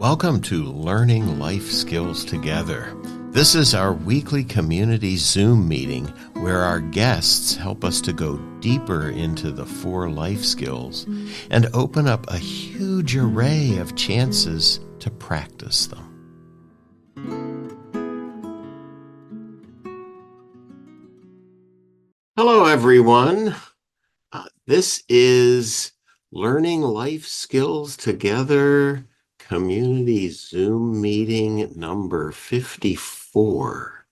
Welcome to Learning Life Skills Together. This is our weekly community Zoom meeting where our guests help us to go deeper into the 4 life skills and open up a huge array of chances to practice them. Hello, everyone. This is Learning Life Skills Together Community Zoom meeting number 54.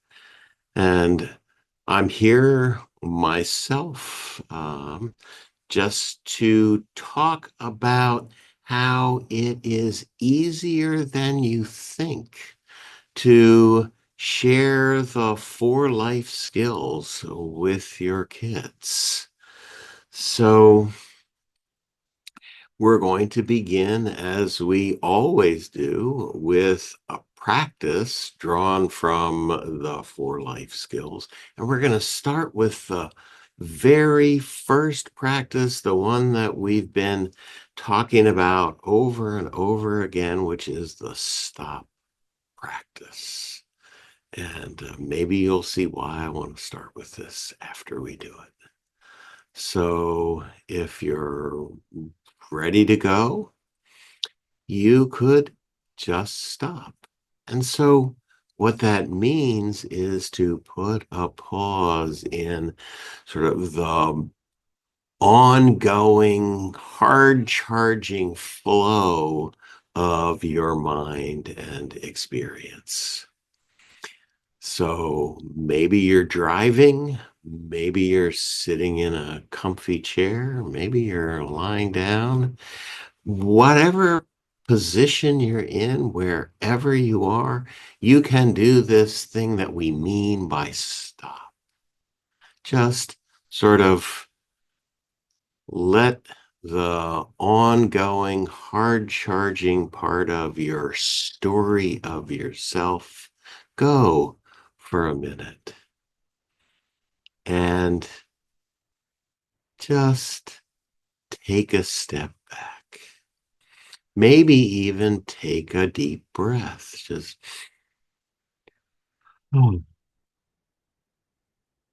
And I'm here myself just to talk about how it is easier than you think to share the 4 life skills with your kids. So we're going to begin, as we always do, with a practice drawn from the 4 life skills. And we're going to start with the very first practice, the one that we've been talking about over and over again, which is the stop practice. And maybe you'll see why I want to start with this after we do it. So if you're ready to go, you could just stop. And so what that means is to put a pause in sort of the ongoing, hard-charging flow of your mind and experience. So maybe you're driving, maybe you're sitting in a comfy chair, maybe you're lying down. Whatever position you're in, wherever you are, you can do this thing that we mean by stop. Just sort of let the ongoing, hard-charging part of your story of yourself go for a minute. And just take a step back. Maybe even take a deep breath. Just let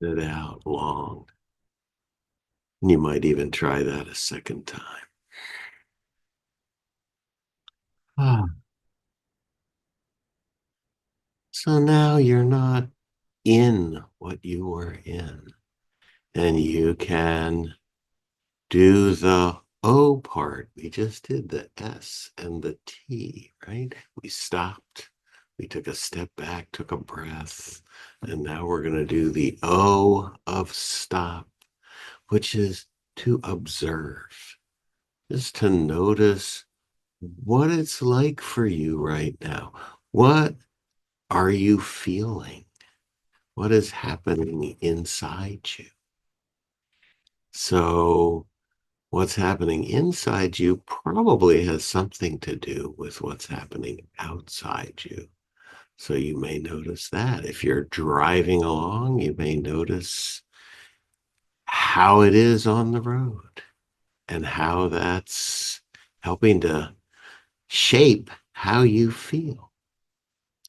it out long. You might even try that a second time. So now you're not in what you were in, and you can do the O part. We just did the S and the T, right? We stopped. We took a step back, took a breath, and now we're going to do the O of stop, which is to observe, just to notice what it's like for you right now. What are you feeling? What is happening inside you? So what's happening inside you probably has something to do with what's happening outside you. So you may notice that. If you're driving along, you may notice how it is on the road and how that's helping to shape how you feel.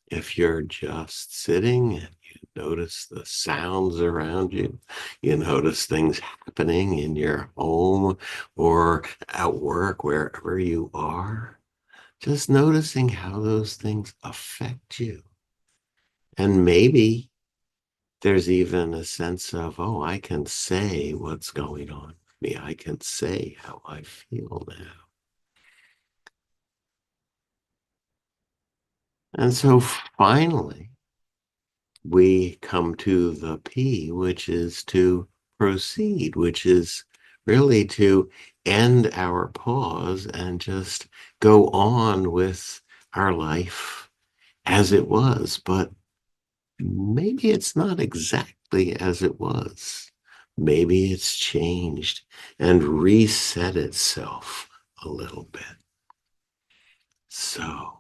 If you're just sitting and you notice the sounds around you, you notice things happening in your home or at work, wherever you are, just noticing how those things affect you. And maybe there's even a sense of, oh, I can say what's going on with me. I can say how I feel now. And so finally, we come to the P, which is to proceed, which is really to end our pause and just go on with our life as it was. But maybe it's not exactly as it was. Maybe it's changed and reset itself a little bit. So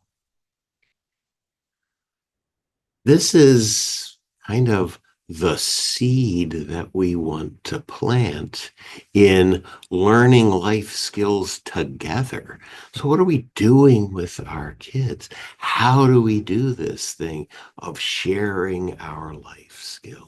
this is kind of the seed that we want to plant in learning life skills together. So, what are we doing with our kids? How do we do this thing of sharing our life skills?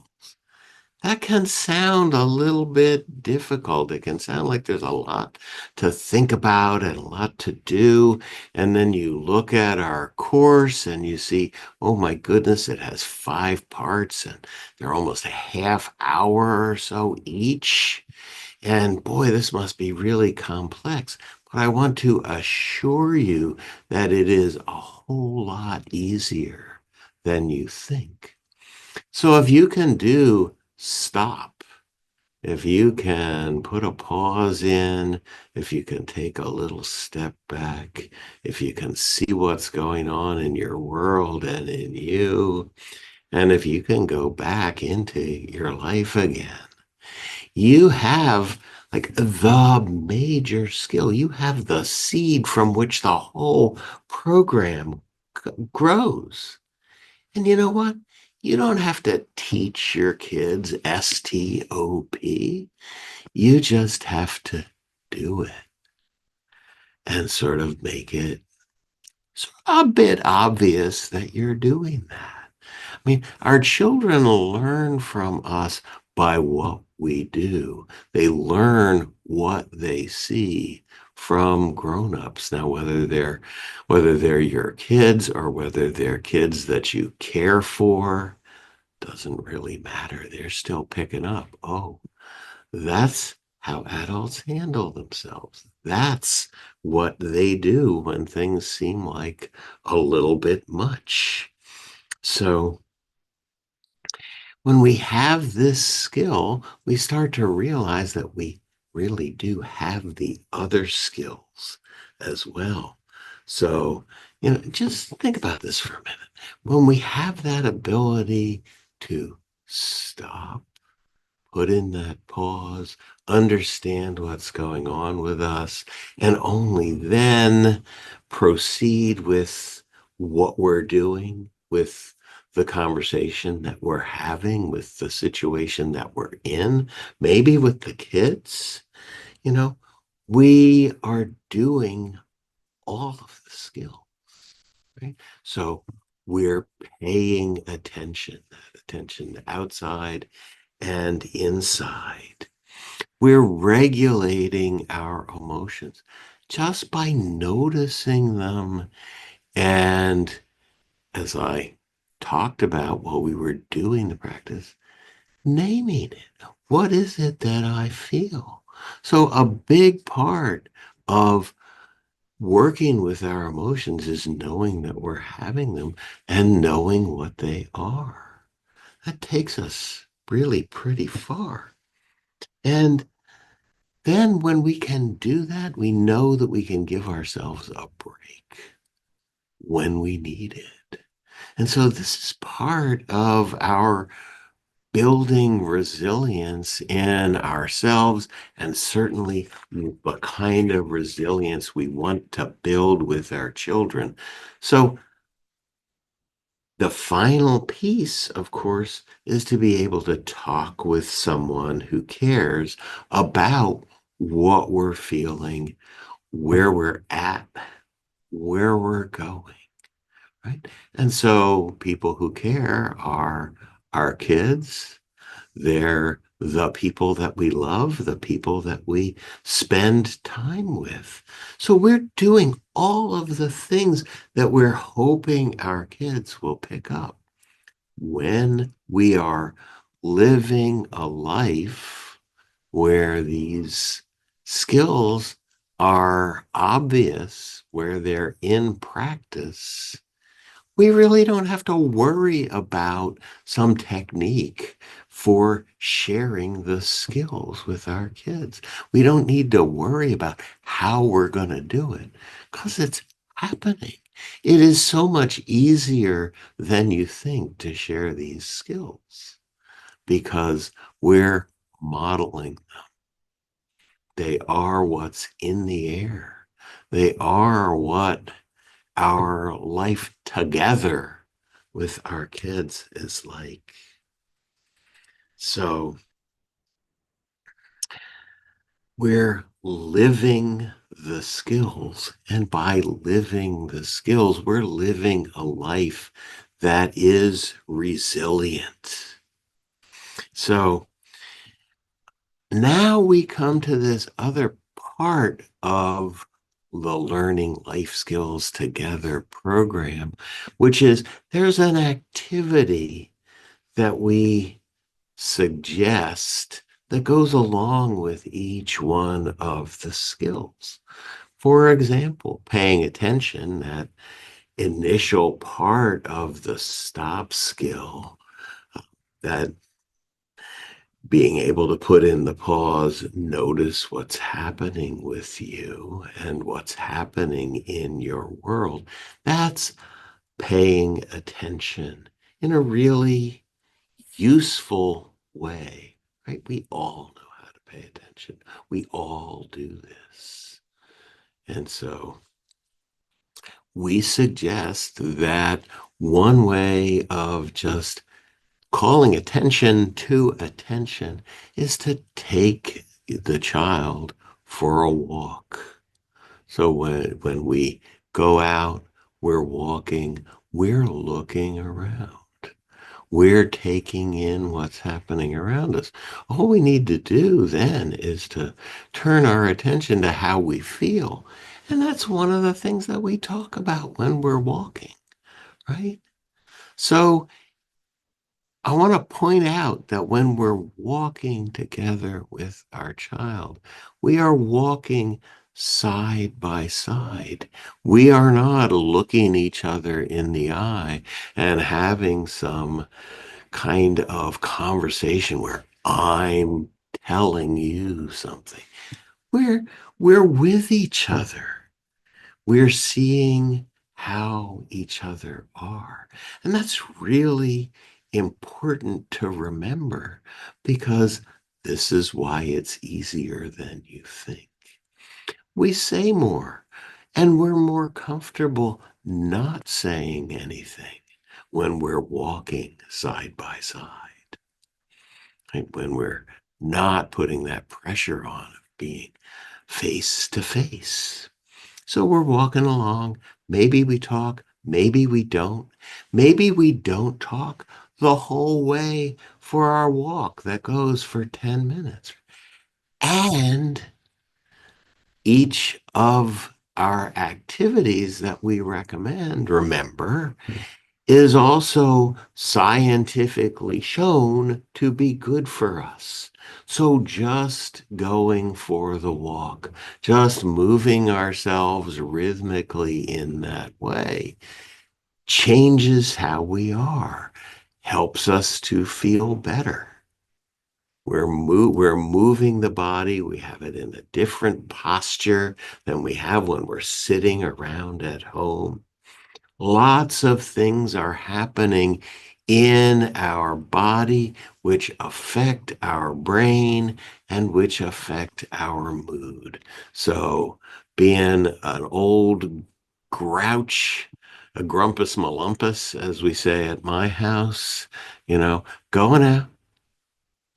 That can sound a little bit difficult. It can sound like there's a lot to think about and a lot to do. And then you look at our course and you see, oh my goodness, it has 5 parts and they're almost a half hour or so each. And boy, this must be really complex. But I want to assure you that it is a whole lot easier than you think. So if you can do stop, if you can put a pause in, if you can take a little step back, if you can see what's going on in your world and in you, and if you can go back into your life again, you have like the major skill. You have the seed from which the whole program grows. And you know what? You don't have to teach your kids STOP. You just have to do it and sort of make it a bit obvious that you're doing that. I mean, our children learn from us by what we do. They learn what they see from grown-ups. Now, whether they're your kids or whether they're kids that you care for, doesn't really matter. They're still picking up. Oh, that's how adults handle themselves. That's what they do when things seem like a little bit much. So when we have this skill, we start to realize that we really do have the other skills as well. So, just think about this for a minute. When we have that ability to stop, put in that pause, understand what's going on with us, and only then proceed with what we're doing, with the conversation that we're having, with the situation that we're in, maybe with the kids, you know, we are doing all of the skills, right? So we're paying attention, that attention outside and inside. We're regulating our emotions just by noticing them. And as I talked about while we were doing the practice, naming it. What is it that I feel? So, a big part of working with our emotions is knowing that we're having them and knowing what they are. That takes us really pretty far. And then when we can do that, we know that we can give ourselves a break when we need it. And so this is part of our building resilience in ourselves and certainly the kind of resilience we want to build with our children. So the final piece, of course, is to be able to talk with someone who cares about what we're feeling, where we're at, where we're going, right? And so people who care are our kids. They're the people that we love, the people that we spend time with. So we're doing all of the things that we're hoping our kids will pick up when we are living a life where these skills are obvious, where they're in practice. We really don't have to worry about some technique for sharing the skills with our kids. We don't need to worry about how we're going to do it because it's happening. It is so much easier than you think to share these skills because we're modeling. They are what's in the air. They are what our life together with our kids is like. So we're living the skills. And by living the skills, we're living a life that is resilient. So now we come to this other part of the Learning Life Skills Together program, which is there's an activity that we suggest that goes along with each one of the skills. For example, paying attention, that initial part of the stop skill, that being able to put in the pause, notice what's happening with you and what's happening in your world. That's paying attention in a really useful way, right? We all know how to pay attention. We all do this. And so we suggest that one way of just calling attention to attention is to take the child for a walk. So when we go out, we're walking, we're looking around. We're taking in what's happening around us. All we need to do then is to turn our attention to how we feel. And that's one of the things that we talk about when we're walking, right? So I want to point out that when we're walking together with our child, we are walking side by side. We are not looking each other in the eye and having some kind of conversation where I'm telling you something. We're we're with each other. We're seeing how each other are. And that's really important to remember because this is why it's easier than you think. We say more and we're more comfortable not saying anything when we're walking side by side, right? When we're not putting that pressure on of being face to face. So we're walking along. Maybe we talk, maybe we don't. Maybe we don't talk the whole way for our walk that goes for 10 minutes. And each of our activities that we recommend, remember, is also scientifically shown to be good for us. So just going for the walk, just moving ourselves rhythmically in that way changes how we are, helps us to feel better. We're moving the body. We have it in a different posture than we have when we're sitting around at home. Lots of things are happening in our body which affect our brain and which affect our mood. So being an old grouch, a grumpus malumpus, as we say at my house, going out,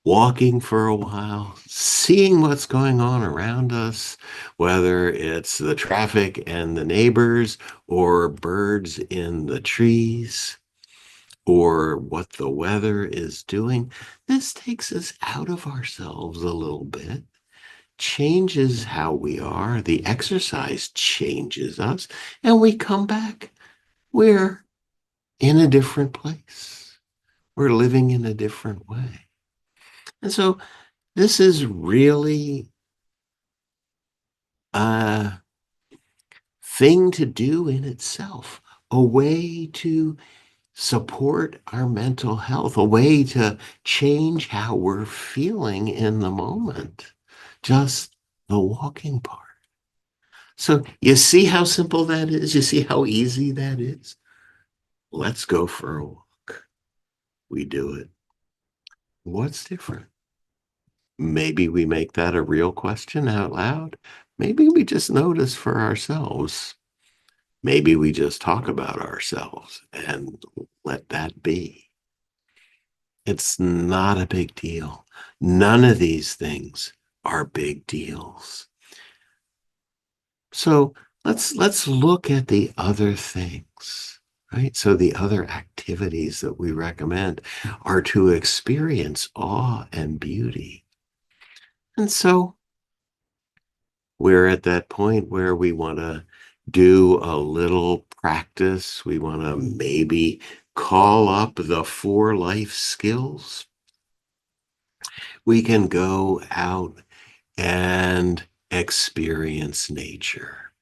walking for a while, seeing what's going on around us, whether it's the traffic and the neighbors or birds in the trees or what the weather is doing. This takes us out of ourselves a little bit, changes how we are. The exercise changes us, and we come back. We're in a different place. We're living in a different way. And so this is really a thing to do in itself, a way to support our mental health, a way to change how we're feeling in the moment, just the walking part. So you see how simple that is? You see how easy that is? Let's go for a walk. We do it. What's different? Maybe we make that a real question out loud. Maybe we just notice for ourselves. Maybe we just talk about ourselves and let that be. It's not a big deal. None of these things are big deals. So let's look at the other things, right? So the other activities that we recommend are to experience awe and beauty. And so we're at that point where we want to do a little practice. We want to maybe call up the 4 life skills. We can go out and experience nature.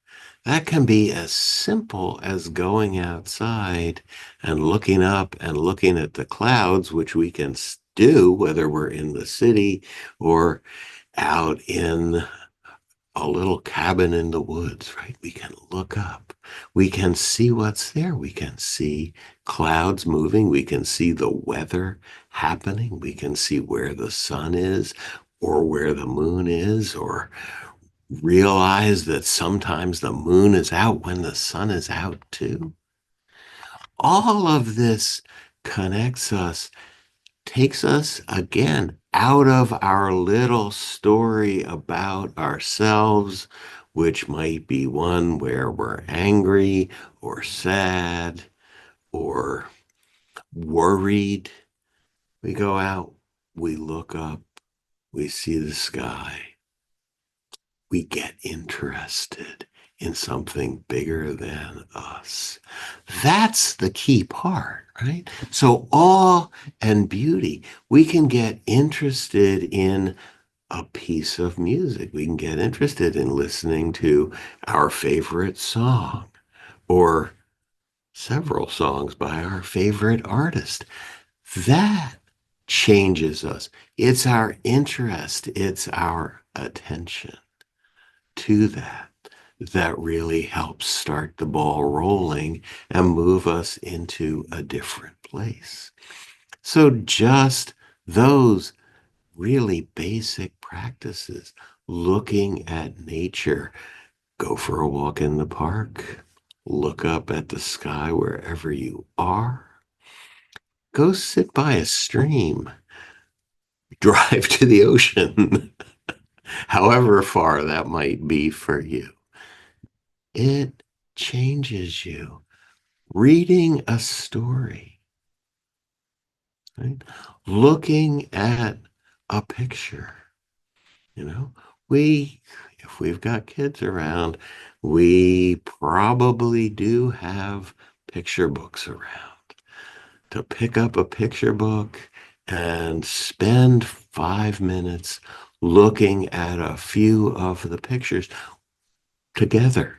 That can be as simple as going outside and looking up and looking at the clouds, which we can do whether we're in the city or out in a little cabin in the woods, right? We can look up. We can see what's there. We can see clouds moving. We can see the weather happening. We can see where the sun is or where the moon is, or realize that sometimes the moon is out when the sun is out too. All of this connects us, takes us again out of our little story about ourselves, which might be one where we're angry or sad or worried. We go out, we look up, we see the sky, we get interested in something bigger than us. That's the key part, right? So awe and beauty, we can get interested in a piece of music. We can get interested in listening to our favorite song or several songs by our favorite artist. That changes us. It's our interest, it's our attention to that that really helps start the ball rolling and move us into a different place. So just those really basic practices, looking at nature, go for a walk in the park, look up at the sky wherever you are, go sit by a stream, drive to the ocean, however far that might be for you. It changes you. Reading a story, right? Looking at a picture, you know, if we've got kids around, we probably do have picture books around. To pick up a picture book and spend 5 minutes looking at a few of the pictures together.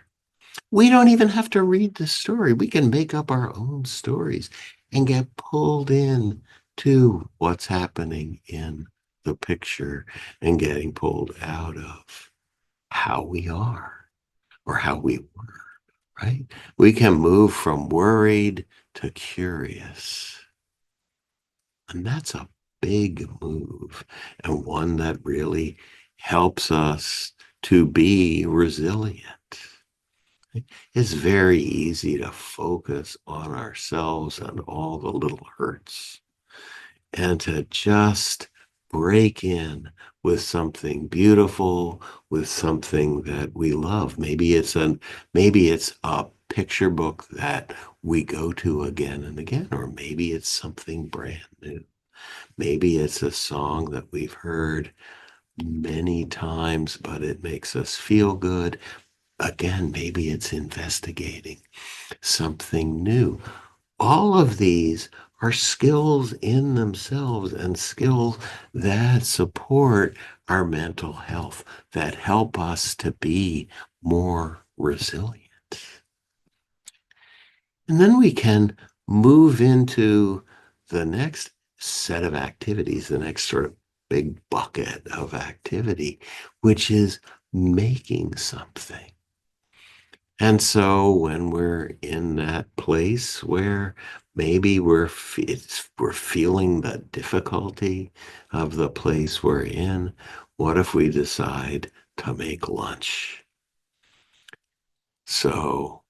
We don't even have to read the story. We can make up our own stories and get pulled in to what's happening in the picture and getting pulled out of how we are or how we were, right? We can move from worried to curious. And that's a big move, and one that really helps us to be resilient. It's very easy to focus on ourselves and all the little hurts and to just break in with something beautiful, with something that we love. Maybe it's a picture book that we go to again and again, or maybe it's something brand new. Maybe it's a song that we've heard many times, but it makes us feel good. Again, maybe it's investigating something new. All of these are skills in themselves and skills that support our mental health, that help us to be more resilient. And then we can move into the next set of activities, the next sort of big bucket of activity, which is making something. And so when we're in that place where maybe we're feeling the difficulty of the place we're in, what if we decide to make lunch? So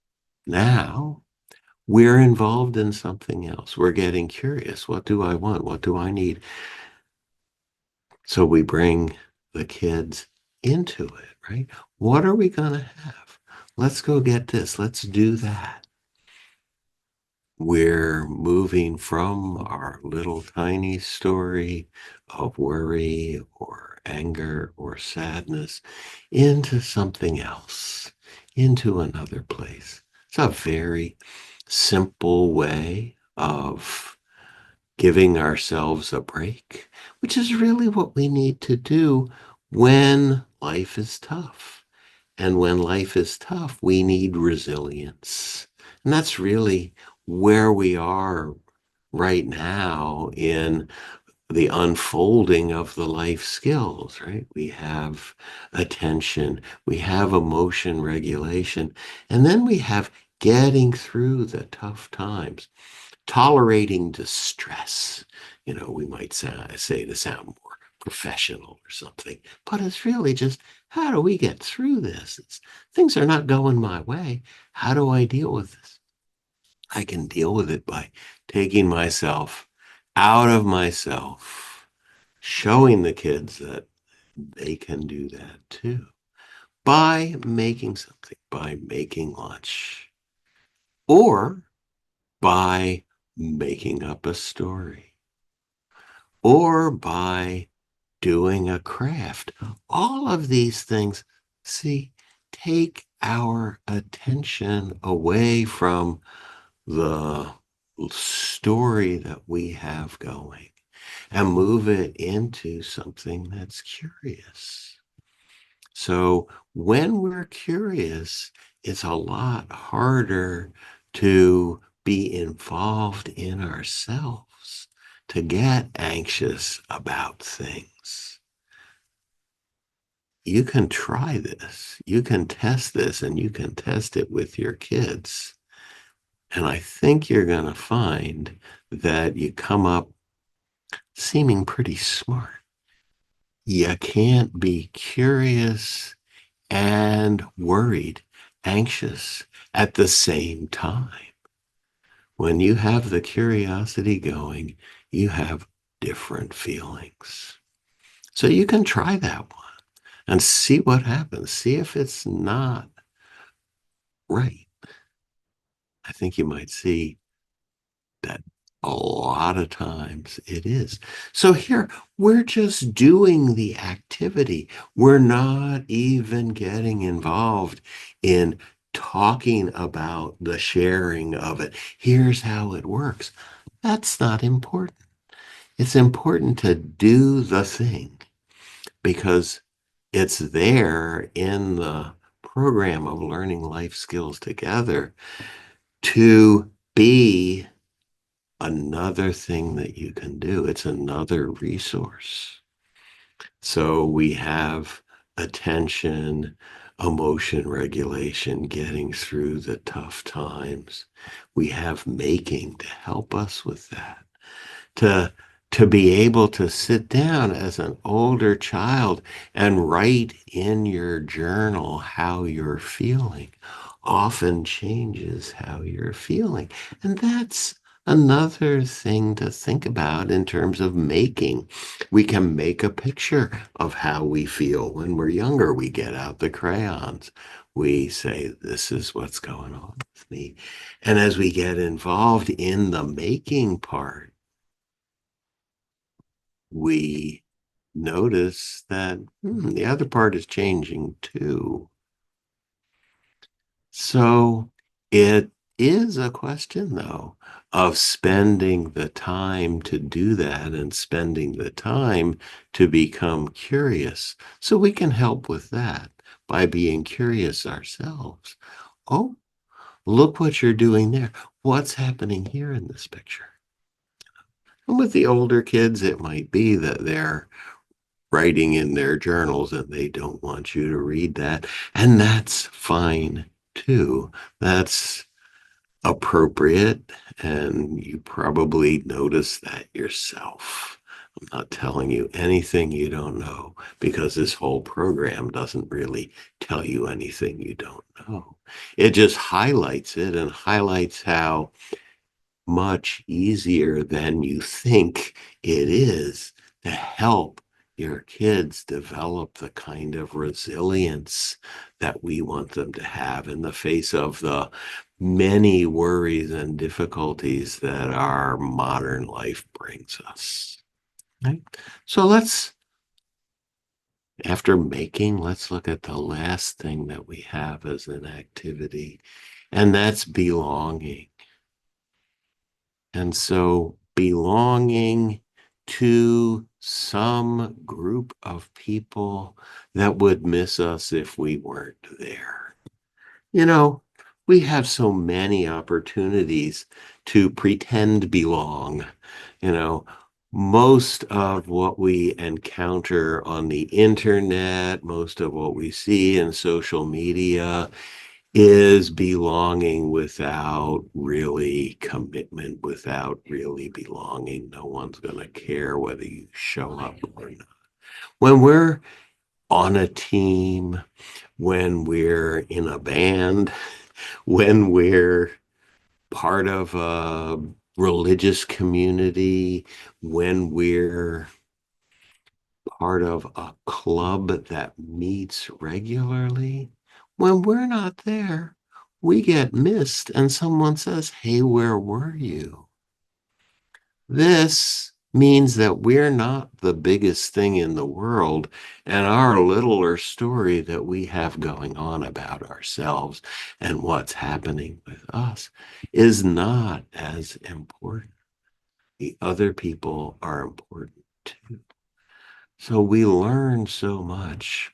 now we're involved in something else. We're getting curious. What do I want? What do I need? So we bring the kids into it, right? What are we going to have? Let's go get this. Let's do that. We're moving from our little tiny story of worry or anger or sadness into something else, into another place. It's a very simple way of giving ourselves a break, which is really what we need to do when life is tough. And when life is tough, we need resilience. And that's really where we are right now in the unfolding of the life skills, right? We have attention, we have emotion regulation, and then we have getting through the tough times, tolerating distress. We might say to sound more professional or something, but it's really just how do we get through this? Things are not going my way. How do I deal with this? I can deal with it by taking myself out of myself, showing the kids that they can do that too by making something, by making lunch, or by making up a story, or by doing a craft. All of these things, see, take our attention away from the story that we have going and move it into something that's curious. So when we're curious, it's a lot harder to be involved in ourselves, to get anxious about things. You can try this, you can test this, and you can test it with your kids. And I think you're going to find that you come up seeming pretty smart. You can't be curious and worried, anxious at the same time. When you have the curiosity going, you have different feelings. So you can try that one and see what happens. See if it's not right. I think you might see that a lot of times it is. So here, we're just doing the activity. We're not even getting involved in talking about the sharing of it. Here's how it works. That's not important. It's important to do the thing because it's there in the program of learning life skills together to be another thing that you can do. It's another resource. So we have attention, emotion regulation, getting through the tough times. We have making to help us with that. To to be able to sit down as an older child and write in your journal how you're feeling often changes how you're feeling. And that's another thing to think about in terms of making. We can make a picture of how we feel when we're younger. We get out the crayons. We say, this is what's going on with me. And as we get involved in the making part, we notice that the other part is changing too. So it is a question, though, of spending the time to do that and spending the time to become curious. So we can help with that by being curious ourselves. Oh, look what you're doing there. What's happening here in this picture? And with the older kids, it might be that they're writing in their journals and they don't want you to read that. And that's fine too. That's appropriate. And you probably notice that yourself. I'm not telling you anything you don't know because this whole program doesn't really tell you anything you don't know. It just highlights it and highlights how much easier than you think it is to help your kids develop the kind of resilience that we want them to have in the face of the many worries and difficulties that our modern life brings us. Right? So after making, let's look at the last thing that we have as an activity, and that's belonging. And so belonging to some group of people that would miss us if we weren't there. You know, we have so many opportunities to pretend belong. You know, most of what we encounter on the internet, most of what we see in social media is belonging without really commitment, without really belonging. No one's going to care whether you show up or not. When we're on a team, when we're in a band, when we're part of a religious community, when we're part of a club that meets regularly, when we're not there, we get missed and someone says, "Hey, where were you?" This means that we're not the biggest thing in the world, and our littler story that we have going on about ourselves and what's happening with us is not as important. The other people are important too. So we learn so much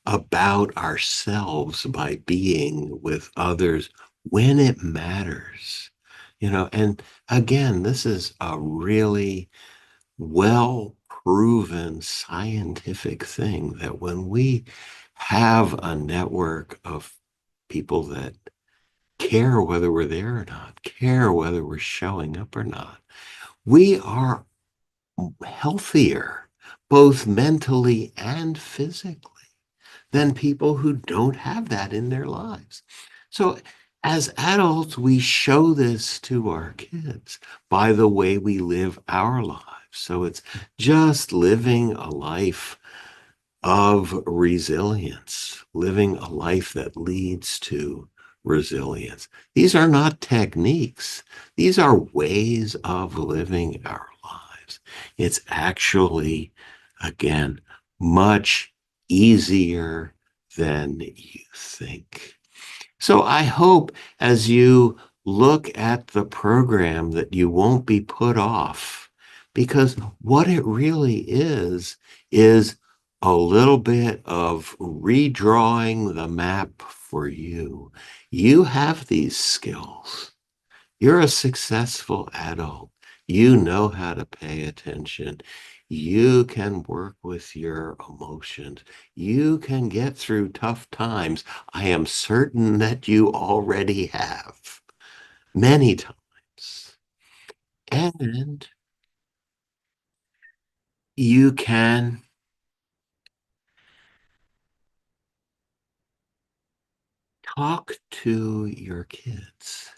about ourselves by being with others when it matters. And again, this is a really well proven scientific thing that when we have a network of people that care whether we're there or not, care whether we're showing up or not, we are healthier, both mentally and physically, than people who don't have that in their lives. So, as adults, we show this to our kids by the way we live our lives. So, it's just living a life of resilience, living a life that leads to resilience. These are not techniques, these are ways of living our lives. It's actually, again, much easier than you think. So I hope as you look at the program that you won't be put off, because what it really is a little bit of redrawing the map for you. You have these skills. You're a successful adult. You know how to pay attention. You can work with your emotions. You can get through tough times. I am certain that you already have many times. And you can talk to your kids.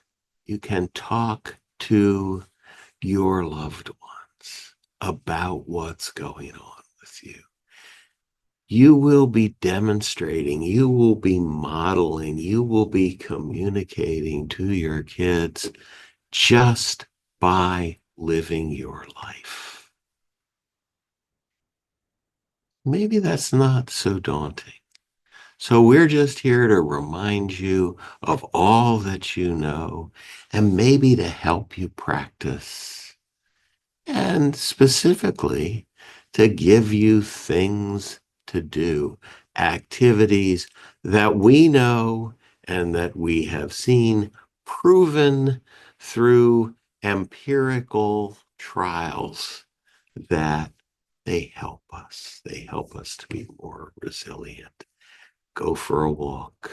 You can talk to your loved ones about what's going on with you. You will be demonstrating, you will be modeling, you will be communicating to your kids just by living your life. Maybe that's not so daunting. So we're just here to remind you of all that you know and maybe to help you practice and specifically to give you things to do, activities that we know and that we have seen proven through empirical trials that they help us. They help us to be more resilient. Go for a walk.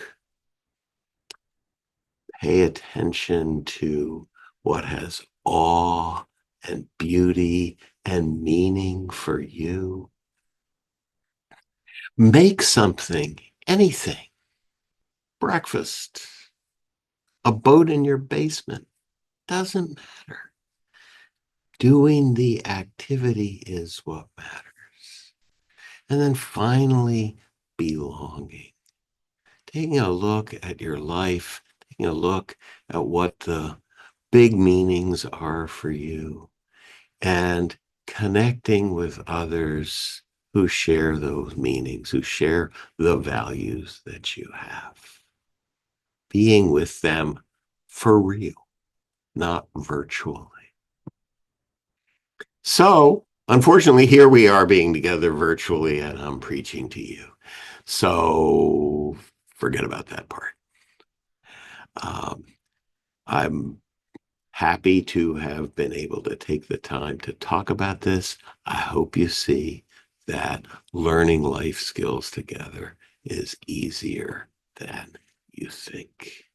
Pay attention to what has awe and beauty and meaning for you. Make something, anything, breakfast, a boat in your basement, doesn't matter. Doing the activity is what matters. And then finally, belonging. Taking a look at your life, taking a look at what the big meanings are for you, and connecting with others who share those meanings, who share the values that you have. Being with them for real, not virtually. So, unfortunately, here we are being together virtually, and I'm preaching to you. So, forget about that part. Um, I'm happy to have been able to take the time to talk about this. I hope you see that learning life skills together is easier than you think.